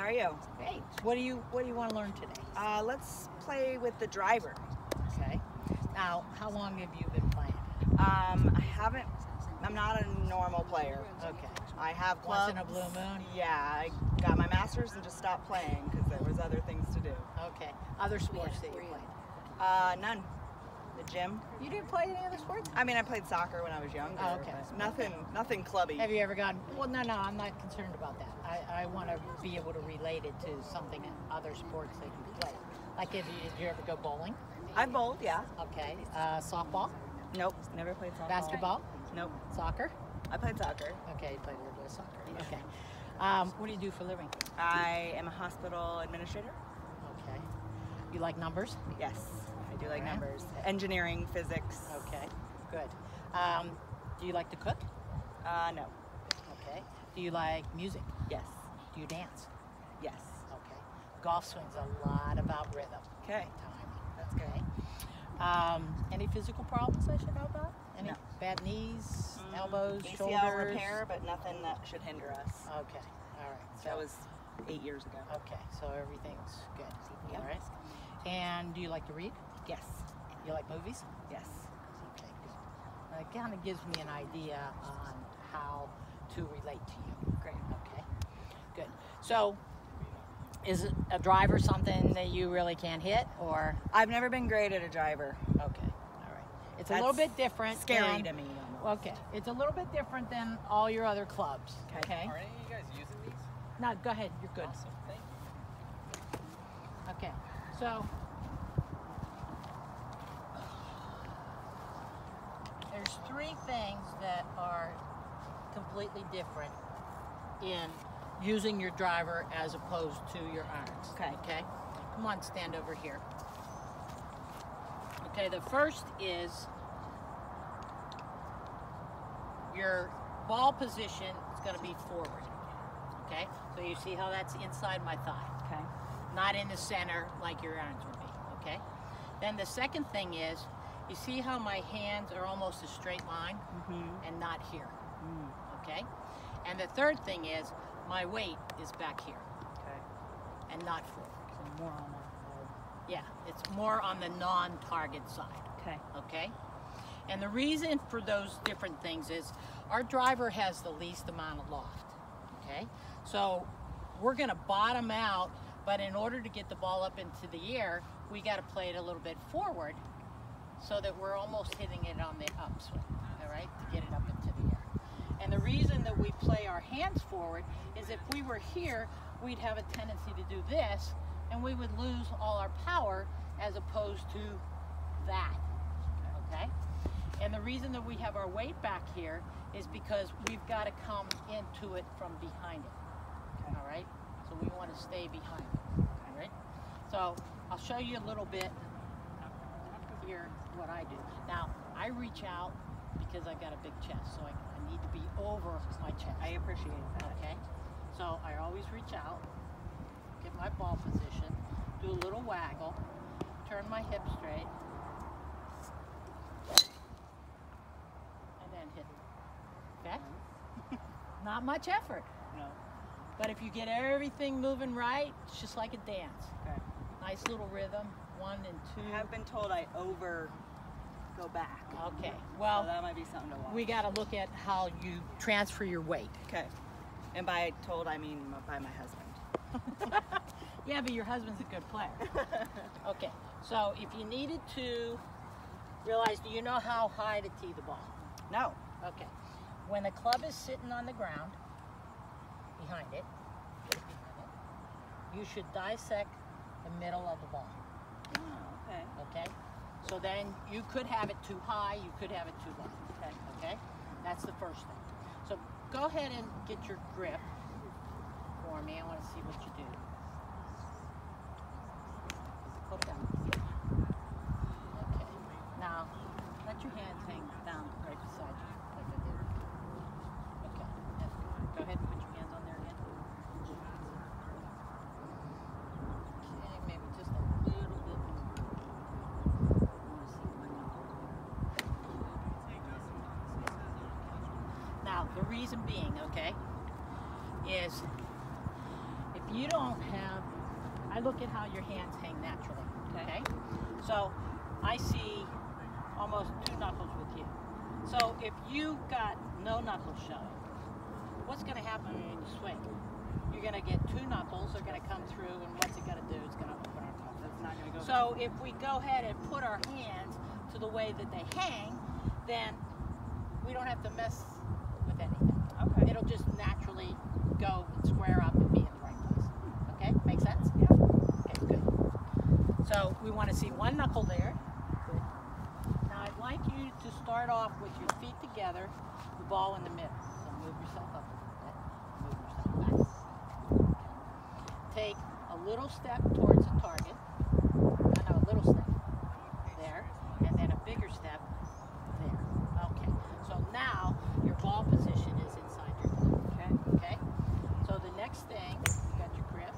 are you? Great. What do you want to learn today? Let's play with the driver. Okay. Now, how long have you been playing? I'm not a normal player. Okay. I have clubs. Once in a blue moon? Yeah, I got my master's and just stopped playing because there was other things to do. Okay. Other sports that you played? None. The gym. You didn't play any other sports? I mean, I played soccer when I was younger. Oh, okay. But nothing clubby. Have you ever gone, well, no, I'm not concerned about that. I want to be able to relate it to something in other sports that you play. Like, did you ever go bowling? I bowled, yeah. Okay. Softball? Nope, never played softball. Basketball? Nope. Soccer? I played soccer. Okay, you played a little bit of soccer. Okay. What do you do for a living? I am a hospital administrator. Okay. You like numbers? Yes, I do like numbers. Engineering, physics. Okay, good. Do you like to cook? No. Okay. Do you like music? Yes. Do you dance? Yes. Okay. Golf swing's a lot about rhythm. Okay. Timing. That's good. Any physical problems I should know about? Any No. bad knees, elbows, ACL shoulders? repair, but nothing that should hinder us. Okay. All right. That was 8 years ago. Okay. So everything's good. Yep. All right. And do you like to read? Yes. You like movies? Yes. Okay, good. It kind of gives me an idea on how to relate to you. Great. Okay, good. So, is a driver something that you really can't hit, or? I've never been great at a driver. Okay, all right. It's a little bit different. Scary to me. Almost. Okay, it's a little bit different than all your other clubs. Okay. Are any of you guys using these? No, go ahead. You're good. Awesome. Thank you. Okay, so there's three things that are completely different in using your driver as opposed to your irons. Okay. Okay. Come on, stand over here. Okay, the first is your ball position is going to be forward. Okay, so you see how that's inside my thigh. Okay. Not in the center like your irons would be, okay? Then the second thing is, you see how my hands are almost a straight line and not here, okay? And the third thing is, my weight is back here and not forward. So more on that. Yeah, it's more on the non-target side, Okay. okay? And the reason for those different things is, our driver has the least amount of loft, okay? So we're gonna bottom out, but in order to get the ball up into the air, we got to play it a little bit forward so that we're almost hitting it on the upswing, all right, to get it up into the air. And the reason that we play our hands forward is if we were here, we'd have a tendency to do this, and we would lose all our power as opposed to that, okay? And the reason that we have our weight back here is because we've got to come into it from behind it, all right? So we want to stay behind it, all right? So I'll show you a little bit here what I do. Now, I reach out because I got a big chest, so I need to be over my chest. I appreciate that. Okay? So I always reach out, get my ball position, do a little waggle, turn my hip straight, and then hit it. Okay? Not much effort. No. But if you get everything moving right, it's just like a dance. Okay. Nice little rhythm, 1 and 2. I have been told I go back. Okay, So well, that might be something to watch. we got to look at how you transfer your weight. Okay. And by told, I mean by my husband. Yeah, but your husband's a good player. Okay, so if you needed to realize, do you know how high to tee the ball? No. Okay. When the club is sitting on the ground, behind it, you should dissect the middle of the ball. Oh, okay. Okay? So then you could have it too high, you could have it too low. Okay. Okay? That's the first thing. So go ahead and get your grip for me. I want to see what you do. Put down. Okay. Now, let your hands hang down right beside you, like I did. Okay. That's good. Go ahead and put your hands on there again. Okay, maybe just a little bit more. Now, the reason being, okay, is if you don't have, I look at how your hands hang naturally, okay? So I see almost 2 knuckles with you. So if you got no knuckles showing, what's gonna happen when you swing? You're gonna get 2 knuckles, they're gonna come through, and what's it gonna do? It's gonna open our knuckles. It's not gonna go. So if we go ahead and put our hands to the way that they hang, then we don't have to mess with anything. Okay. It'll just naturally go and square up and be in the right place. Okay, make sense? Yeah. Okay, good. So we want to see 1 knuckle there. Good. Now I'd like you to start off with your feet together, the ball in the middle. So move yourself up a little bit, move yourself back. Take a little step towards the target. A little step there, and then a bigger step there. Okay, so now your ball position is inside your glove. Okay. Okay, so the next thing, you got your grip,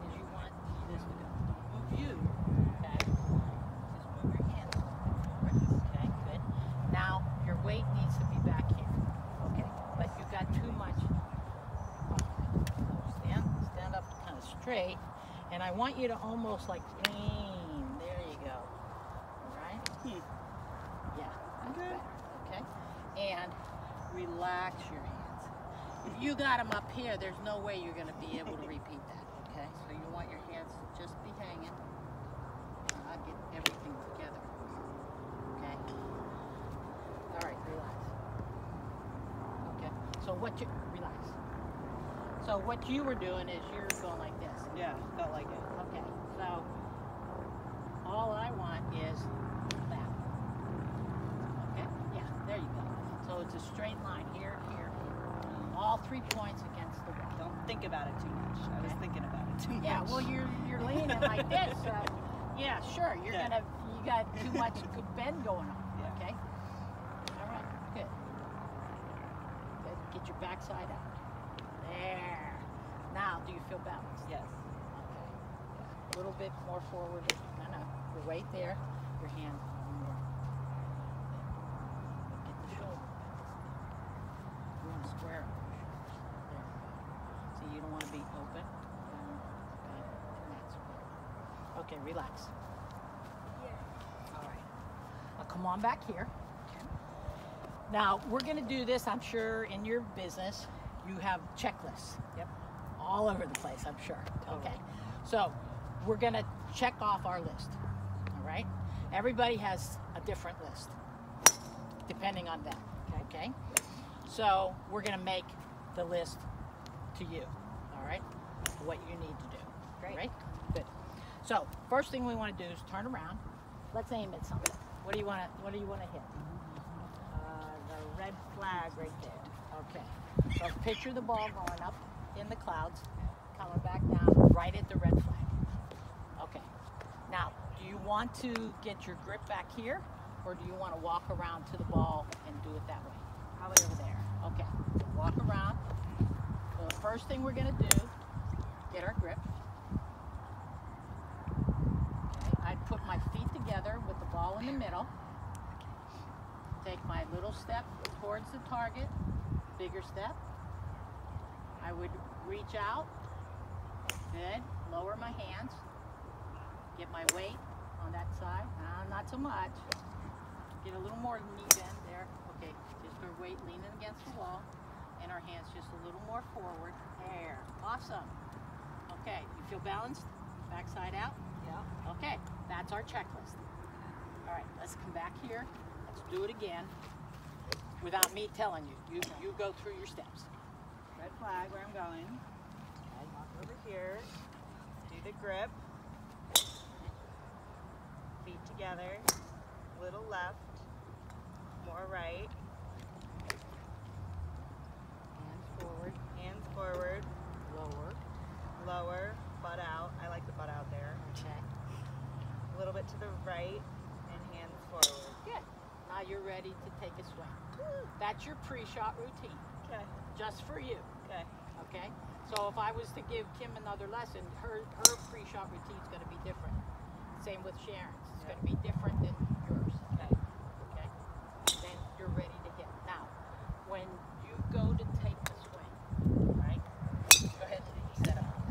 is you want this to go. Don't move you, okay? Just move your hands forward. Okay, good. Now your weight needs to be back here. Okay, but you got too much. Stand up kind of straight, and I want you to almost like lean. There you go. All right? Yeah, that's better. Okay? And relax your hands. If you got them up here, there's no way you're going to be able to repeat that. Okay? So you want your hands to just be hanging. Get everything together. Okay? All right, relax. Okay? So relax. So what you were doing is you're going like this. Yeah, felt like it. Okay, so all I want is that. Okay, yeah, there you go. So it's a straight line here, here, here. All 3 points against the wall. Don't think about it too much. I was Okay. thinking about it too much. Yeah, well you're leaning like this, so yeah, sure. You got too much bend going on. Yeah. Okay. All right, good. Good. Get your backside out. There. Now, do you feel balanced? Yes. Okay. A little bit more forward. No. Your weight there. Your hand more. Get the shoulder. You want to square up your shoulders. There. See, you don't want to be open. Okay. And that's square. Okay, relax. All right. Now come on back here. Okay. Now, we're going to do this, I'm sure, in your business. You have checklists. Yep. All over the place, I'm sure. Okay. So we're going to check off our list. All right. Everybody has a different list depending on them. Okay. So we're going to make the list to you. All right. What you need to do. Great. All right. Good. So first thing we want to do is turn around. Let's aim at something. What do you want to hit? The red flag right there. Okay. So picture the ball going up in the clouds, coming back down right at the red flag. Okay. Now, do you want to get your grip back here, or do you want to walk around to the ball and do it that way? Probably over there. Okay. So walk around. So the first thing we're going to do, get our grip. Okay. I'd put my feet together with the ball in the middle. Take my little step towards the target. Bigger step. I would reach out. Good. Lower my hands. Get my weight on that side. Not so much. Get a little more knee bend there. Okay. Just our weight leaning against the wall. And our hands just a little more forward. There. Awesome. Okay. You feel balanced? Backside out? Yeah. Okay. That's our checklist. All right. Let's come back here. Let's do it again. Without me telling you. You go through your steps. Red flag where I'm going. Okay. Walk over here. Do the grip. Feet together. Little left. More right. Hands forward. Hands forward. Lower. Lower. Butt out. I like the butt out there. Okay. A little bit to the right. And hands forward. Good. Now you're ready to take a swing. That's your pre-shot routine. Okay. Just for you. Okay. Okay? So if I was to give Kim another lesson, her pre-shot routine is going to be different. Same with Sharon's. It's going to be different than yours. Okay. Okay? Then you're ready to hit. Now, when you go to take the swing, right? Go ahead and set up.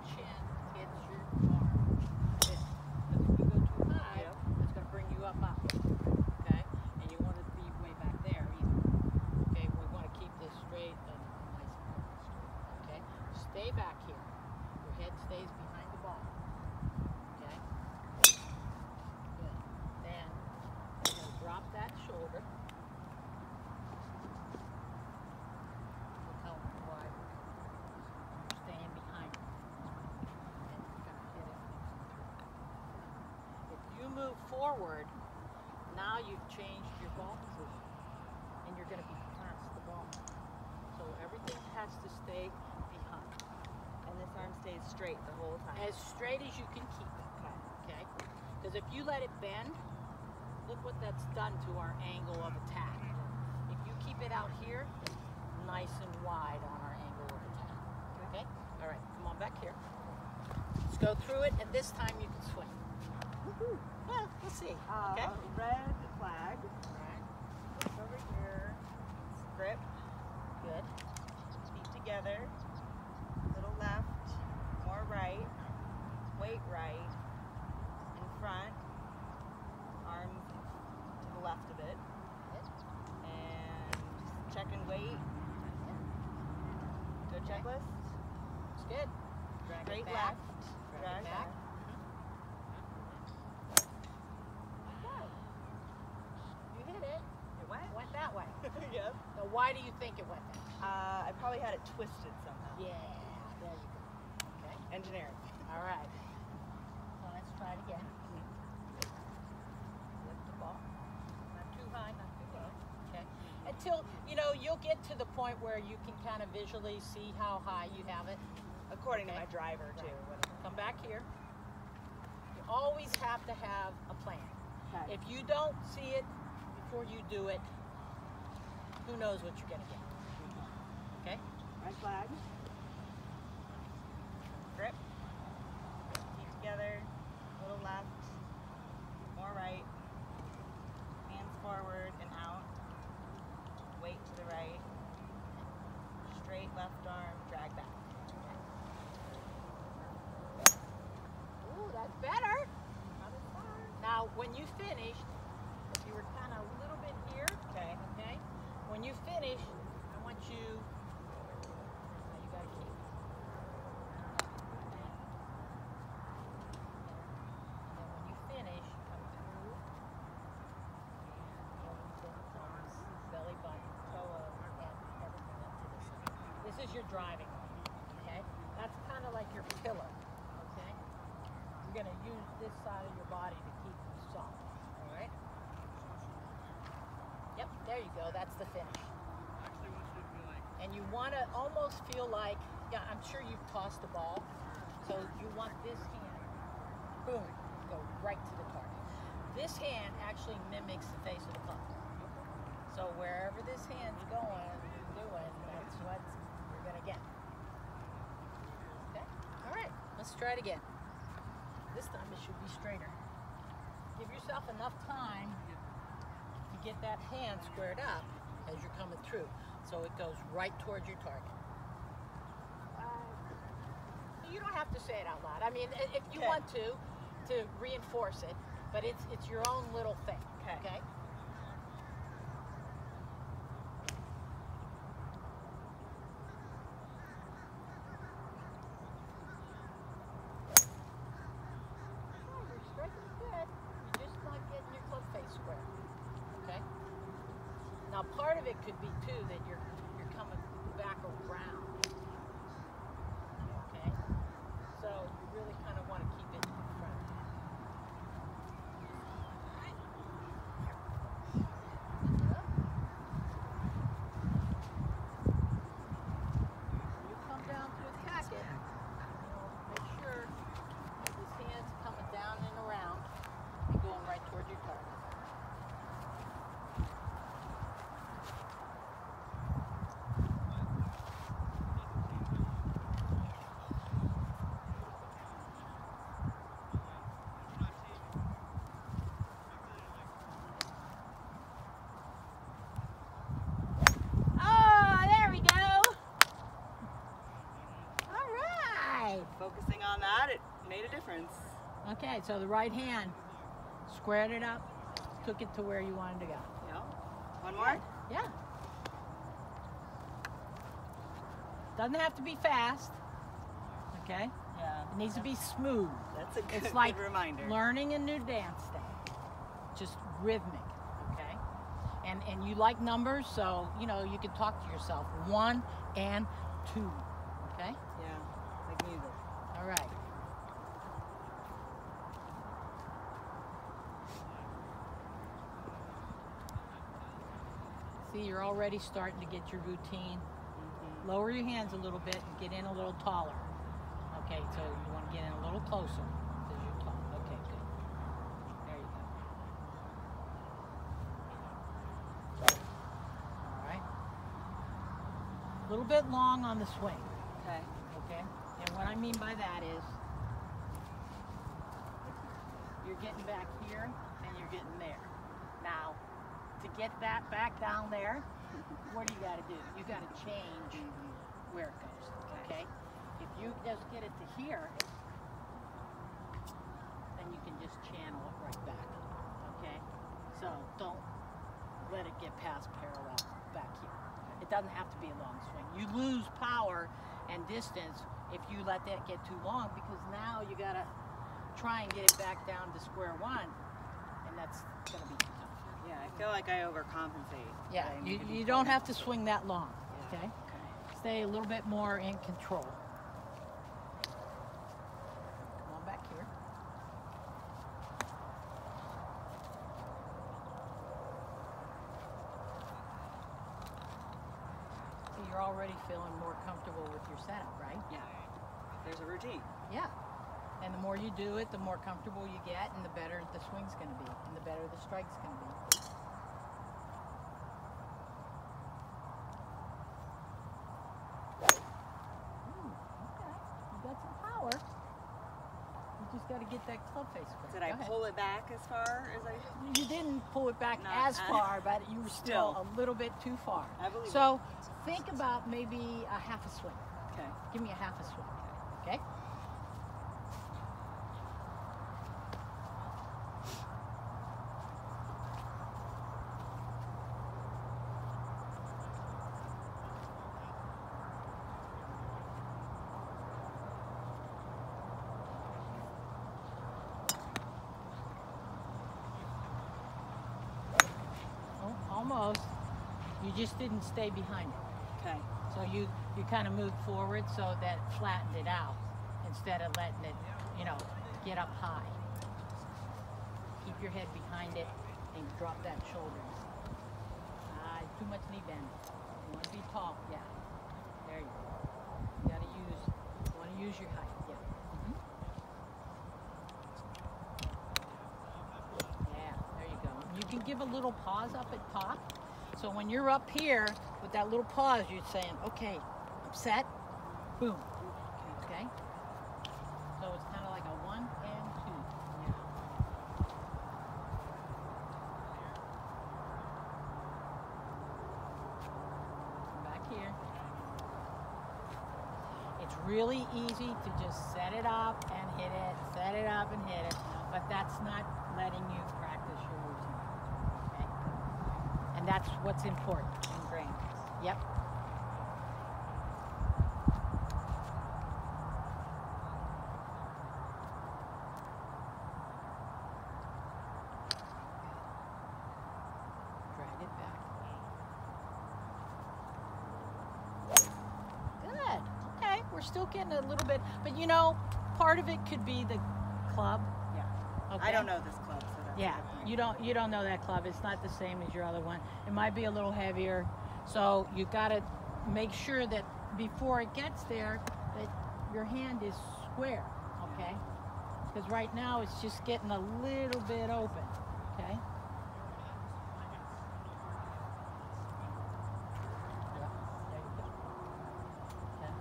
chin hits your arm. Because if you go too high, it's going to bring you up. Okay? And you want it to be way back there either. Okay? We want to keep this straight and nice and straight. Okay? Stay back here. Your head stays behind the ball. Okay? Good. Then you're going to drop that shoulder. Look how wide you're staying behind it. And you're going to hit it. If you move forward, now you've changed your ball position. And you're going to be past the ball. So everything has to stay behind. And this arm stays straight the whole time. As straight as you can keep it. Okay? Because if you let it bend, look what that's done to our angle of attack. If you keep it out here, nice and wide on our angle of attack. Okay? All right, come on back here. Let's go through it, and this time you can swing. Woohoo! Well, we'll see. Okay? Red flag. All right. Look over here. Grip. Good. Feet together. Little left. More right. Weight right. In front. Arms to the left a bit. And check and wait. Good checklist. It's good. Drag Straight it back. left. Drag it back. You hit it. It went? Went that way. Yep. Now, why do you think it went that way? I probably had it twisted somehow. Yeah, there you go. Okay. Engineering. All right. So let's try it again. Lift the ball. Not too high, not too low. Okay. Until, you'll get to the point where you can kind of visually see how high you have it. According to Okay. my driver, too. Right. Whatever. Come back here. You always have to have a plan. Okay. If you don't see it before you do it, who knows what you're going to get. Okay? Red flag. Grip. Feet together. Little left. More right. Hands forward and out. Weight to the right. Straight left arm. Drag back. Ooh, that's better. Now, when you finished, you were kind of a little bit here. Okay. Okay? When you finish, I want you, now you got to keep. And then when you finish, come through. Arms, belly button, toe over, and everything up to the side. This is your driving arm, okay? That's kind of like your pillow, okay? You're going to use this side of your body to keep you soft, all right? Yep, there you go. That's the finish. And you want to almost feel like, yeah, I'm sure you've tossed the ball. So you want this hand, boom, go right to the target. This hand actually mimics the face of the puck. So wherever this hand's doing, that's what you're going to get. Okay? All right, let's try it again. This time it should be straighter. Give yourself enough time to get that hand squared up as you're coming through. So it goes right towards your target. You don't have to say it out loud. I mean, if you want to reinforce it, but it's your own little thing. Okay? You're striking good. You're just not getting your club face square. Okay? Now part of it could be too that you're coming back around. Okay? So you really kind of want to keep it in front. You come down to attack it, make sure that this hand's coming down and around and going right toward your target. Okay, so the right hand squared it up, took it to where you wanted to go. Yeah. One more? Yeah. Doesn't have to be fast. Okay? Yeah. It needs to be smooth. That's a good, It's like good reminder. learning a new dance step. Just rhythmic. Okay? And you like numbers, so you know you can talk to yourself. 1 and 2. Okay? Yeah. Like music. All right. See, you're already starting to get your routine. Lower your hands a little bit and get in a little taller. Okay, so you want to get in a little closer because you're tall. Okay, good. There you go. All right. A little bit long on the swing. Okay. Okay? And what I mean by that is you're getting back here and you're getting there. Now, to get that back down there, what do you got to do? You got to change where it goes, okay? If you just get it to here, then you can just channel it right back, okay? So don't let it get past parallel back here. It doesn't have to be a long swing. You lose power and distance if you let that get too long, because now you got to try and get it back down to square one, and that's going to be too tough. Yeah, I feel like I overcompensate. Yeah, I need to be you don't full. have to swing that long, Yeah. okay? Stay a little bit more in control. Come on back here. See, you're already feeling more comfortable with your setup, right? Yeah. There's a routine. Yeah. And the more you do it, the more comfortable you get, and the better the swing's going to be, and the better the strike's going to be. Got to get that club face square. Did I pull it back as far as I? You didn't pull it back Not as far, but you were still Still. a little bit too far. I believe So think about maybe a half a swing. Okay. Give me a half a swing. Okay? Almost. You just didn't stay behind it. Okay. So you kind of moved forward so that it flattened it out instead of letting it, you know, get up high. Keep your head behind it and drop that shoulder. Too much knee bend. You want to be tall. Yeah. There you go. You want to use your height. Yeah. Yeah, there you go. You can give a little pause up at top. So when you're up here with that little pause, you're saying, okay, I'm set, boom, okay? So it's kind of like a 1 and 2. Yeah. Come back here. It's really easy to just set it up and hit it, set it up and hit it, but that's not letting you practice your routine. And that's what's important in brain. Yep. Drag it back. Good. Okay, we're still getting a little bit, but you know, part of it could be the club. Yeah. Okay. I don't know this club, so that's Yeah, a good point. you don't know that club. It's not the same as your other one. It might be a little heavier. So you got to make sure that before it gets there, that your hand is square, okay? Because right now it's just getting a little bit open, okay? Yeah, there you go. Okay.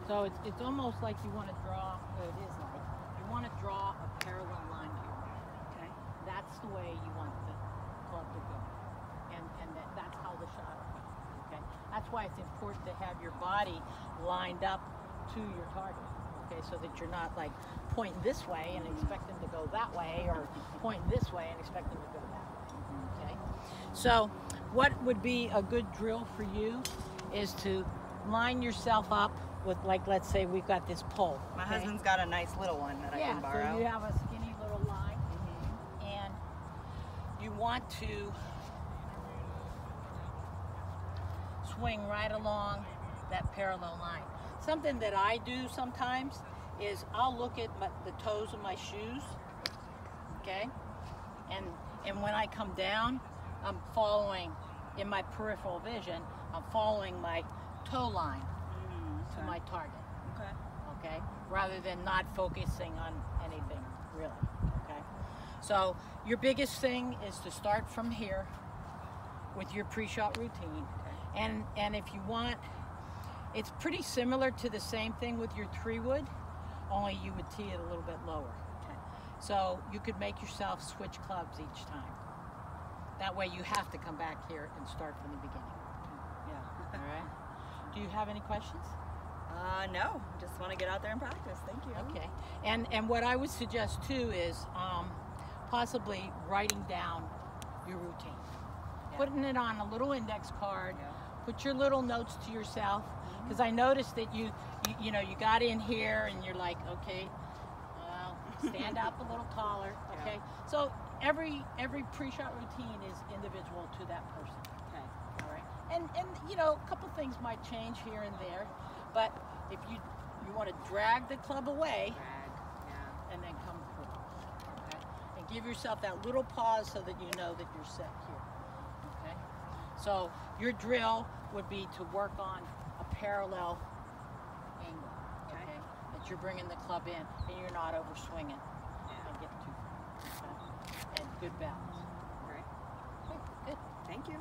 So it's almost like you want to draw, well, it is like, you want to draw a parallel line here. Okay. That's the way you want the club to go. And that's how the shot will go. Okay? That's why it's important to have your body lined up to your target. Okay, so that you're not like pointing this way and expecting to go that way or pointing this way and expect them to go that way. Okay? So what would be a good drill for you is to line yourself up with, like, let's say we've got this pole. My okay? husband's got a nice little one that I can borrow. Yeah, so you have a skinny little line, and you want to swing right along that parallel line. Something that I do sometimes is I'll look at the toes of my shoes, okay? And when I come down, I'm following, in my peripheral vision, I'm following my toe line to my target. Okay, rather than not focusing on anything really. Okay, so your biggest thing is to start from here with your pre-shot routine, and if you want, it's pretty similar to the same thing with your 3-wood, only you would tee it a little bit lower. Okay, so you could make yourself switch clubs each time. That way you have to come back here and start from the beginning. Yeah. All right. Do you have any questions? No, just want to get out there and practice. Thank you. Okay, and what I would suggest too is possibly writing down your routine, putting it on a little index card. Put your little notes to yourself, because I noticed that you got in here and you're like, okay, stand up a little taller. Okay, so every pre-shot routine is individual to that person. Okay, all right, and a couple things might change here and there. But if you want to drag the club away, and then come through, okay? And give yourself that little pause so that you know that you're set here, okay? So your drill would be to work on a parallel angle, okay? That you're bringing the club in and you're not over swinging and get too far, okay? And good balance. All right. Good. Thank you.